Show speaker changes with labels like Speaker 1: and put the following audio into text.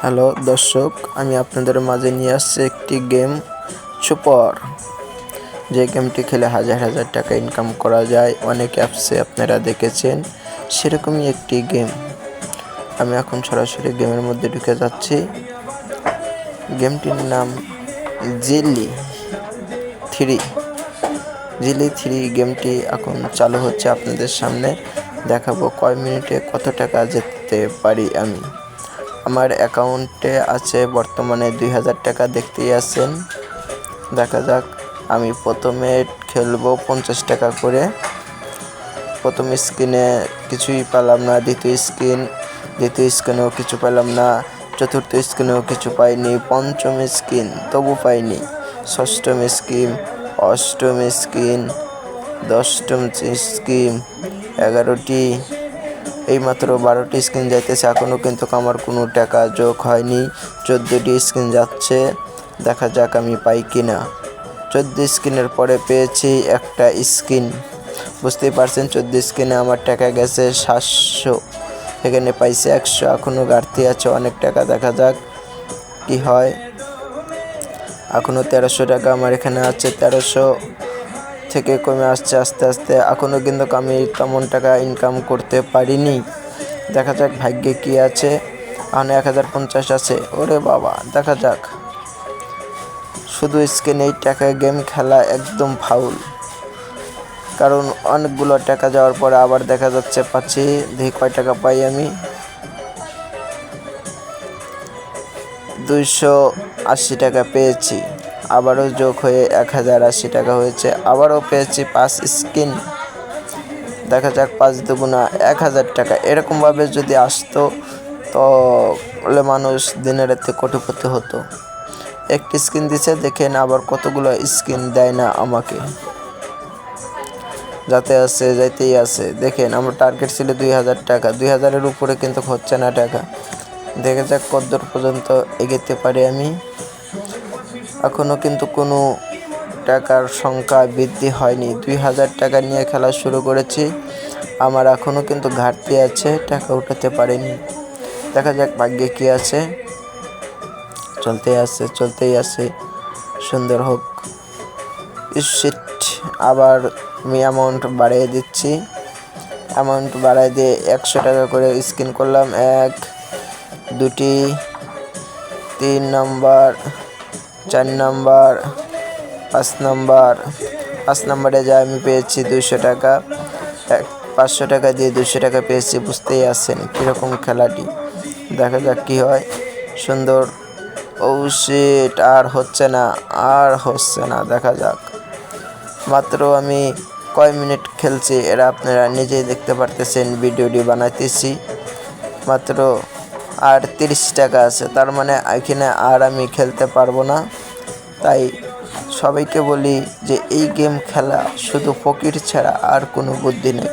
Speaker 1: Hello দর্শক, আমি আপনাদের মাঝে নিয়ে আসছি একটি গেম সুপার। যে গেমটি খেলে হাজার হাজার টাকা ইনকাম করা যায়, অনেক অ্যাপসে আপনারা দেখেছেন, সেরকমই একটি গেম। আমি এখন সরাসরি গেমের মধ্যে ঢুকে যাচ্ছি। গেমটির নাম জিলি 3 গেমটি এখন চালু হচ্ছে। আপনাদের সামনে দেখাবো কয় মিনিটে কত টাকা জিততে পারি আমি। আমার অ্যাকাউন্টে আছে বর্তমানে 2000 টাকা, দেখতেই আছেন। দেখা যাক, আমি প্রথমে খেলবো 50 টাকা করে। প্রথম স্ক্রিনে কিছুই পেলাম না, দ্বিতীয় স্ক্রিনেও কিছু পেলাম না, চতুর্থ স্ক্রিনেও কিছু পাইনি, পঞ্চম স্ক্রিন তবু পাইনি, ষষ্ঠম স্ক্রিন, অষ্টম স্ক্রিন, দশম স্ক্রিন, 11টি, এইমাত্র 12টি স্ক্রিন যাইতেছে। এখনও কিন্তু আমার কোনো টাকা যোগ হয়নি। 14টি স্ক্রিন যাচ্ছে, দেখা যাক আমি পাই কিনা। 14 স্ক্রিনের পরে পেয়েছি একটা স্ক্রিন। বুঝতেই পারছেন, 14 স্ক্রিনে আমার টাকা গেছে 700, এখানে পাইছে 100, এখনও ঘাটতি আছে অনেক টাকা। দেখা যাক কি হয়। এখনও 1300 টাকা আমার এখানে আছে, 1300 থেকে কমে আসছে আস্তে আস্তে। এখনও কিন্তু আমি তেমন টাকা ইনকাম করতে পারিনি। দেখা যাক ভাগ্যে কি আছে। এখন 1050 আছে। ওরে বাবা, দেখা যাক। শুধু স্ক্রিনেই টাকা গেম খেলা একদম ফাউল, কারণ অনেকগুলো টাকা যাওয়ার পরে আবার দেখা যাচ্ছে পাচ্ছি। দেখি কয় টাকা পাই আমি। 280 টাকা পেয়েছি, আবারও যোগ হয়ে 1080 টাকা হয়েছে। আবারও পেয়েছি 5 স্ক্রিন। দেখা যাক 5 দুগুণা 1000 টাকা। এরকমভাবে যদি আসতো তাহলে মানুষ দিনে রাতে কোটিপতি হতো। একটি স্ক্রিন দিছে, দেখেন আবার কতগুলো স্ক্রিন দেয় না আমাকে। যাইতেই আছে। দেখেন আমার টার্গেট ছিল 2000 টাকা, 2000-এর উপরে কিন্তু হচ্ছে না টাকা। দেখা যাক কতদূর পর্যন্ত এগোতে পারি আমি। এখনও কিন্তু কোনো টাকার সংখ্যা বৃদ্ধি হয়নি। 2000 টাকা নিয়ে খেলা শুরু করেছি, আমার এখনও কিন্তু ঘাটতি আছে, টাকা উঠাতে পারিনি। দেখা যাক ভাগ্যে কি আছে। চলতেই আছে, সুন্দর হোক। আবার আমি অ্যামাউন্ট বাড়িয়ে দিচ্ছি। অ্যামাউন্ট বাড়িয়ে দিয়ে 100 টাকা করে স্ক্রিন করলাম। 1, 2টি, 3 নম্বর, 4 নম্বর, 5 নম্বর। 5 নম্বরে যা আমি পেয়েছি 200 টাকা। 500 টাকা দিয়ে 200 টাকা পেয়েছি। বুঝতেই আছেন কীরকম খেলাটি। দেখা যাক কি হয়। সুন্দর। ও শিট, আর হচ্ছে না। দেখা যাক। মাত্র আমি কয় মিনিট খেলছি এরা আপনারা নিজেই দেখতে পারতেছেন, ভিডিওটি বানাইতেছি। মাত্র আর 30 টাকা আছে, তার মানে এখানে আর আমি খেলতে পারবো না। তাই সবাইকে বলি যে এই গেম খেলা শুধু ফকির ছাড়া আর কোনো বুদ্ধি নেই।